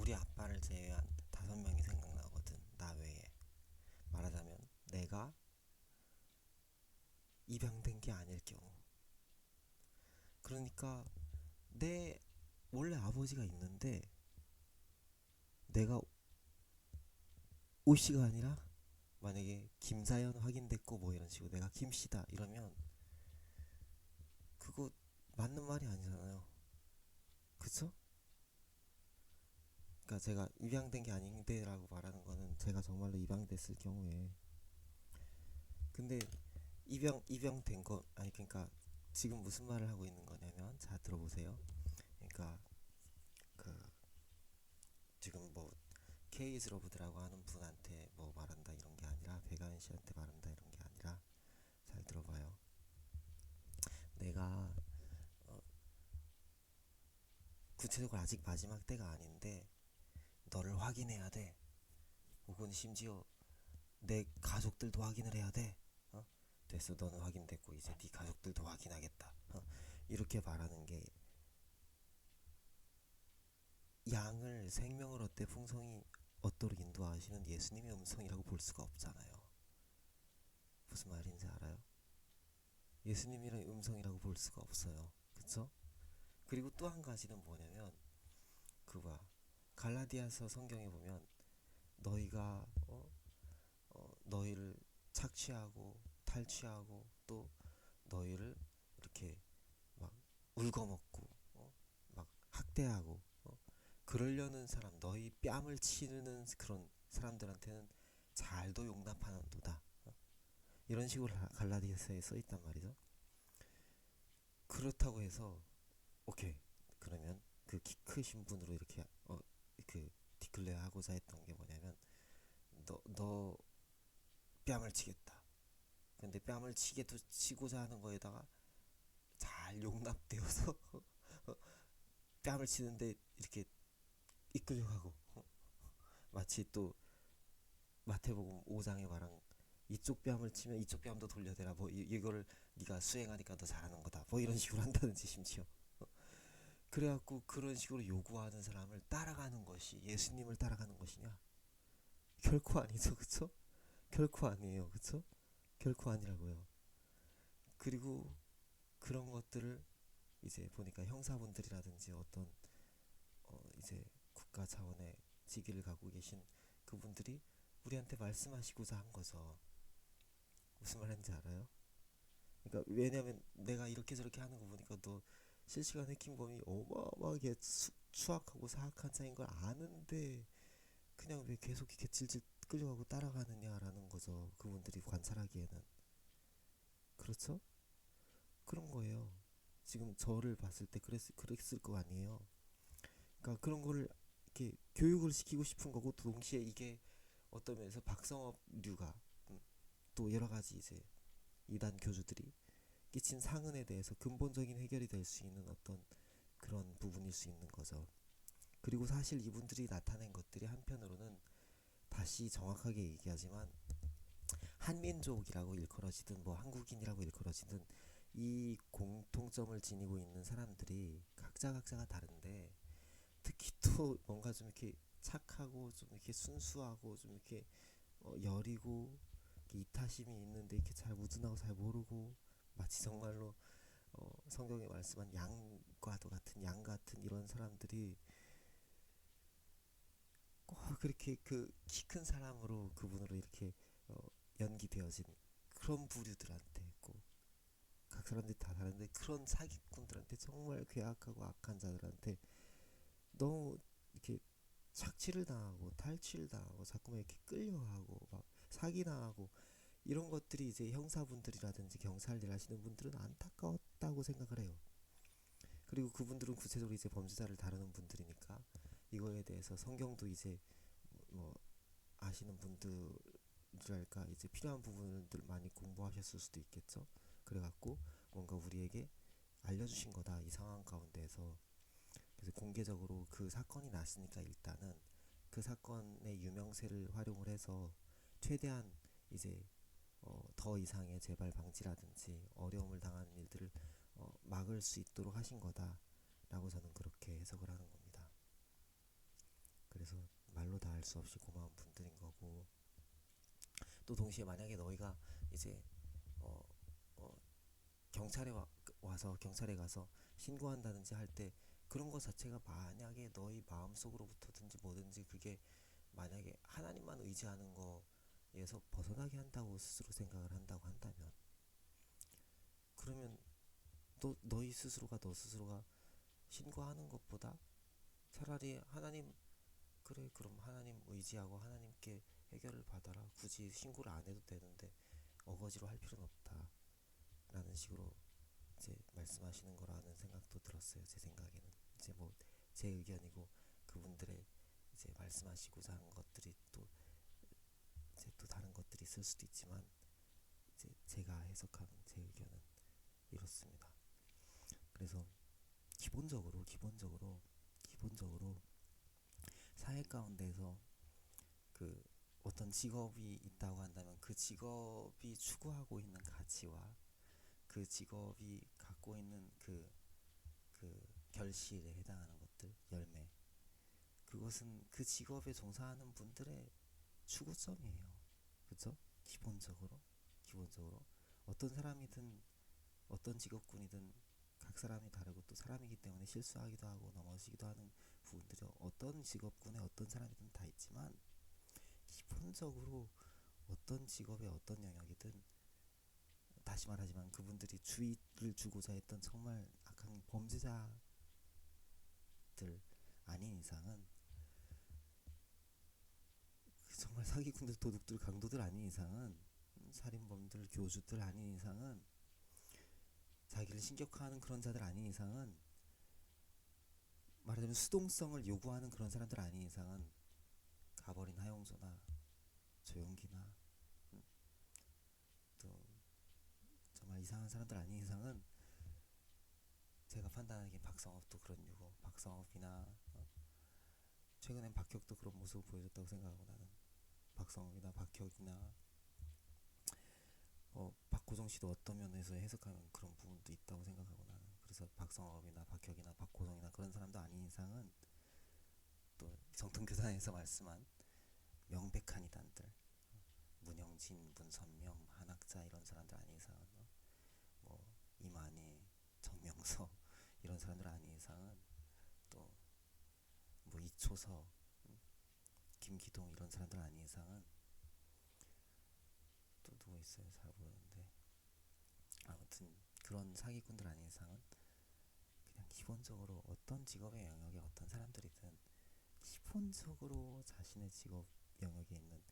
우리 아빠를 제외한 5명이 생각나거든. 나 외에. 말하자면 내가 입양된 게 아닐 경우. 그러니까 내 원래 아버지가 있는데 내가 오씨가 아니라 만약에 김사연 확인됐고 뭐 이런 식으로 내가 김씨다 이러면 그거 맞는 말이 아니잖아요. 그쵸? 그러니까 제가 입양된 게 아닌데라고 말하는 거는 제가 정말로 입양됐을 경우에. 근데 입양된 거 아니, 그러니까 지금 무슨 말을 하고 있는 거냐면, 자 들어보세요. 그러니까 그 지금 뭐 케이즈러브드라고 하는 분한테 뭐 말한다 이런 게 아니라, 배가연 씨한테 말한다 이런 게 아니라, 잘 들어봐요. 내가 어, 구체적으로 아직 마지막 때가 아닌데 너를 확인해야 돼. 혹은 심지어 내 가족들도 확인을 해야 돼. 어? 됐어, 너는 확인됐고 이제 네 가족들도 확인하겠다. 이렇게 말하는 게, 양을 생명을 얻되 풍성히 얻도록 인도하시는 예수님의 음성이라고 볼 수가 없잖아요. 무슨 말인지 알아요? 예수님이란 음성이라고 볼 수가 없어요. 그쵸? 그리고 또 한 가지는 뭐냐면, 그와 갈라디아서 성경에 보면 너희가 너희를 착취하고 탈취하고 또 너희를 이렇게 막 울거먹고 막 학대하고 그러려는 사람, 너희 뺨을 치르는 그런 사람들한테는 잘도 용납하는도다. 이런 식으로 갈라디아서에 써 있단 말이죠. 그렇다고 해서 오케이, 그러면 그 키 크신 분으로 이렇게 그 디클레어 하고자 했던 게 뭐냐면, 너 뺨을 치겠다. 근데 뺨을 치게도 치고자 하는 거에다가 잘 용납되어서 뺨을 치는데 이렇게 이끌려가고, 마치 또 마태복음 5장에 말한 이쪽 뺨을 치면 이쪽 뺨도 돌려대라, 뭐 이거를 네가 수행하니까 더 잘하는 거다, 뭐 이런 식으로 한다든지, 심지어 그래갖고 그런 식으로 요구하는 사람을 따라가는 것이 예수님을 따라가는 것이냐? 결코 아니죠. 그쵸? 결코 아니에요. 그쵸? 결코 아니라고요. 그리고 그런 것들을 이제 보니까 형사분들이라든지 어떤 이제 국가 차원의 직위를 갖고 계신 그분들이 우리한테 말씀하시고자 한 거죠. 무슨 말인지 알아요? 그러니까 왜냐면 내가 이렇게 저렇게 하는 거 보니까 너 실시간 해킹범이 어마어마하게 추악하고 사악한 자인 걸 아는데 그냥 왜 계속 이렇게 질질 끌려가고 따라가느냐라는 거죠. 그분들이 관찰하기에는. 그렇죠? 그런 거예요. 지금 저를 봤을 때 그랬을 거 아니에요. 그러니까 그런 거를 이렇게 교육을 시키고 싶은 거고, 동시에 이게 어떤 면에서 박성업류가 또 여러 가지 이제 이단 교주들이 끼친 상흔에 대해서 근본적인 해결이 될 수 있는 어떤 그런 부분일 수 있는 거죠. 그리고 사실 이분들이 나타낸 것들이 한편으로는, 다시 정확하게 얘기하지만, 한민족이라고 일컬어지든 뭐 한국인이라고 일컬어지든 이 공통점을 지니고 있는 사람들이 각자가 다른데, 특히 또 뭔가 좀 이렇게 착하고 좀 이렇게 순수하고 좀 이렇게 여리고 이렇게 이타심이 있는데 이렇게 잘 무준하고 잘 모르고, 마치 정말로 성경에 말씀한 양과도 같은 양 같은 이런 사람들이 꼭 그렇게 그 키 큰 사람으로 그분으로 이렇게 어, 연기되어진 그런 부류들한테, 꼭 각 사람들이 다 다른데 그런 사기꾼들한테, 정말 괴악하고 악한 자들한테 너무 이렇게 착취를 당하고 탈취를 당하고 자꾸만 이렇게 끌려가고 막 사기 당하고, 이런 것들이 이제 형사분들이라든지 경찰 일 하시는 분들은 안타까웠다고 생각을 해요. 그리고 그분들은 구체적으로 이제 범죄자를 다루는 분들이니까 이거에 대해서 성경도 이제 뭐 아시는 분들이랄까 이제 필요한 부분들 많이 공부하셨을 수도 있겠죠. 그래갖고 뭔가 우리에게 알려주신 거다, 이 상황 가운데에서. 그래서 공개적으로 그 사건이 났으니까 일단은 그 사건의 유명세를 활용을 해서 최대한 이제 더 이상의 재발 방지라든지 어려움을 당하는 일들을 막을 수 있도록 하신 거다라고 저는 그렇게 해석을 하는 겁니다. 다 알 수 없이 고마운 분들인 거고, 또 동시에 만약에 너희가 이제 어, 어, 와서 경찰에 가서 신고한다든지 할 때 그런 거 자체가 만약에 너희 마음속으로부터든지 뭐든지 그게 만약에 하나님만 의지하는 거에서 벗어나게 한다고 스스로 생각을 한다고 한다면, 그러면 너 스스로가 신고하는 것보다 차라리 하나님, 그래 그럼 하나님 의지하고 하나님께 해결을 받아라, 굳이 신고를 안 해도 되는데 어거지로 할 필요는 없다 라는 식으로 이제 말씀하시는 거라는 생각도 들었어요. 제 생각에는 이제 뭐 제 의견이고, 그분들의 이제 말씀하시고자 한 것들이 또 이제 또 다른 것들이 있을 수도 있지만, 이제 제가 해석하는 제 의견은 이렇습니다. 그래서 기본적으로 사회 가운데서 그 어떤 직업이 있다고 한다면 그 직업이 추구하고 있는 가치와 그 직업이 갖고 있는 그 결실에 해당하는 것들, 열매, 그것은 그 직업에 종사하는 분들의 추구점이에요. 그죠? 기본적으로 어떤 사람이든 어떤 직업군이든 각 사람이 다르고 또 사람이기 때문에 실수하기도 하고 넘어지기도 하는 부분들이 어떤 직업군에 어떤 사람이든 다 있지만, 기본적으로 어떤 직업의 어떤 영역이든, 다시 말하지만 그분들이 주의를 주고자 했던 정말 악한 범죄자들 아닌 이상은, 정말 사기꾼들, 도둑들, 강도들 아닌 이상은, 살인범들, 교주들 아닌 이상은, 자기를 신격화하는 그런 자들 아닌 이상은, 말하자면 수동성을 요구하는 그런 사람들 아닌 이상은, 가버린 하용조나 조용기나 또 정말 이상한 사람들 아닌 이상은, 제가 판단하기엔 박성업도 그런 유고, 박성업이나 최근엔 박혁도 그런 모습을 보여줬다고 생각하고, 나는 박성업이나 박혁이나 박고성 씨도 어떤 면에서 해석하면 그런 부분도 있다고 생각하고, 나는 그래서 박성업이나 박혁이나 박고성이나 그런 사람도 아닌 이상은, 또 정통교단에서 말씀한 명백한 이단들, 문영진, 문선명, 한학자 이런 사람들 아닌 이상은, 뭐 이만희, 정명서 이런 사람들 아닌 이상은, 또 뭐 이초서, 김기동 이런 사람들 아닌 이상은, 또 누구 있어요? 잘 모르는데, 아무튼 그런 사기꾼들 아닌 이상은 그냥 기본적으로 어떤 직업의 영역에 어떤 사람들이든 기본적으로 자신의 직업 영역에 있는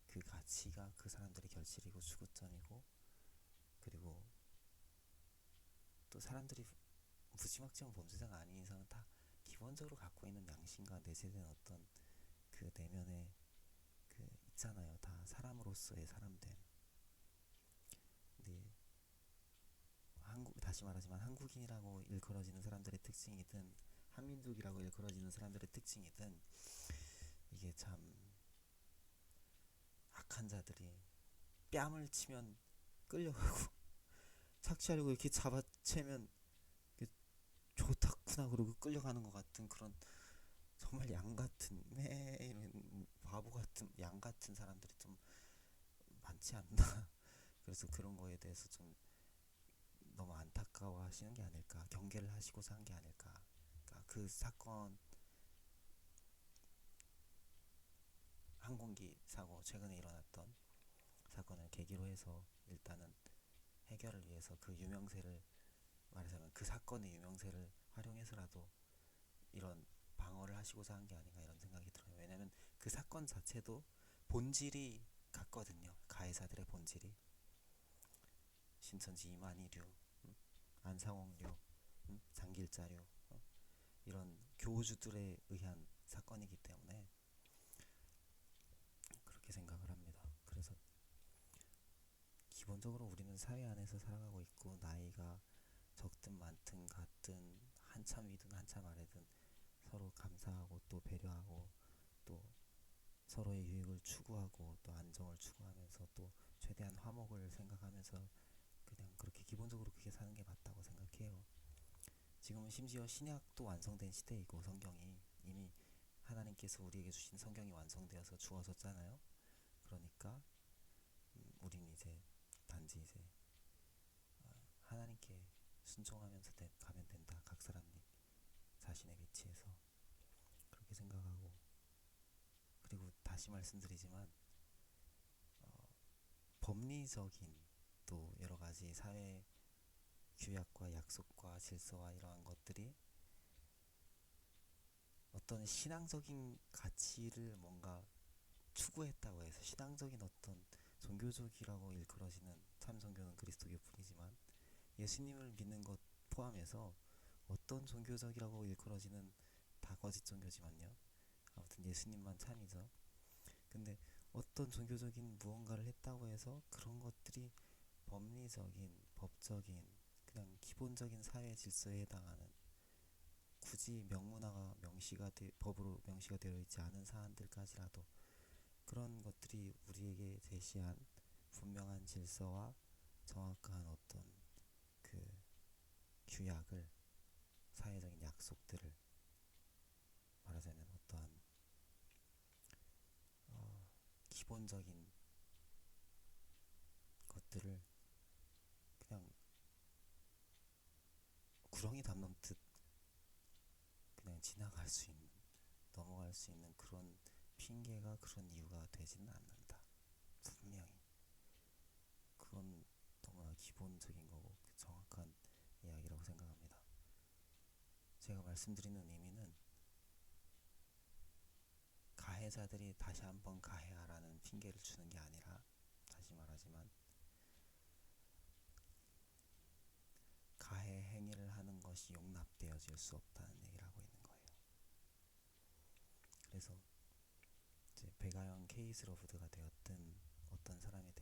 그 가치가 그 사람들의 결실이고 추구점이고, 그리고 또 사람들이 무지막지한 범죄자가 아닌 이상은 다 기본적으로 갖고 있는 양심과 내재된 어떤 그 내면의 그 있잖아요. 다 사람으로서의 사람됨. 근데 다시 말하지만 한국인이라고 일컬어지는 사람들의 특징이든 한민족이라고 일컬어지는 사람들의 특징이든, 이게 참 악한 자들이 뺨을 치면 끌려가고 착취하려고 이렇게 잡아채면 좋다구나 그러고 끌려가는 것 같은 그런, 정말 양같은 바보같은 양같은 사람들이 좀 많지 않나. 그래서 그런 거에 대해서 좀 너무 안타까워 하시는 게 아닐까, 경계를 하시고자 한 게 아닐까. 그러니까 그 사건, 항공기 사고, 최근에 일어났던 사건을 계기로 해서 일단은 해결을 위해서 그 유명세를, 말하자면 그 사건의 유명세를 활용해서라도 이런 방어를 하시고자 한 게 아닌가, 이런 생각이 들어요. 왜냐면 그 사건 자체도 본질이 같거든요. 가해자들의 본질이 신천지 이만희류, 안상홍류, 장길자류, 이런 교주들에 의한 사건이기 때문에 그렇게 생각을 합니다. 그래서 기본적으로 우리는 사회 안에서 살아가고 있고, 나이가 적든 많든 같든 한참 위든 한참 아래든 서로 감사하고 또 배려하고 또 서로의 유익을 추구하고 또 안정을 추구하면서 또 최대한 화목을 생각하면서 그냥 그렇게 기본적으로 그렇게 사는 게 맞다고 생각해요. 지금은 심지어 신약도 완성된 시대이고, 성경이 이미 하나님께서 하나님께서 우리에게 주신 성경이 완성되어서 주어졌잖아요. 그러니까 우린 이제 단지 이제 하나님께 순종하면서 가면 된다. 각 사람이 자신의 위치에서 그렇게 생각하고, 그리고 다시 말씀드리지만 법리적인 또 여러 가지 사회 규약과 약속과 질서와 이러한 것들이 어떤 신앙적인 가치를 뭔가 추구했다고 해서, 신앙적인 어떤 종교적이라고 일컬어지는 참 종교는 그리스도교 뿐이지만 예수님을 믿는 것 포함해서 어떤 종교적이라고 일컬어지는 다 거짓 종교지만요. 아무튼 예수님만 참이죠. 근데 어떤 종교적인 무언가를 했다고 해서 그런 것들이 법리적인, 법적인, 그냥 기본적인 사회 질서에 해당하는, 굳이 명문화가 법으로 명시가 되어 있지 않은 사안들까지라도 그런 것들이 우리에게 제시한 분명한 질서와 정확한 어떤 그 규약을, 사회적인 약속들을, 말하자면 어떠한 기본적인 것들을 그냥 구렁이 담 넘듯 그냥 지나갈 수 있는, 넘어갈 수 있는 그런 핑계가, 그런 이유가 되지는 않는다. 분명히 그건 너무나 기본적인 거고 정확한 이야기라고 생각합니다. 제가 말씀드리는 의미는 가해자들이 다시 한번 가해하라는 핑계를 주는 게 아니라, 다시 말하지만 가해 행위를 하는 것이 용납되어질 수 없다는 얘기를 하고 있는 거예요. 그래서 이제 배가영 케이스로브드가 되었든 어떤 사람이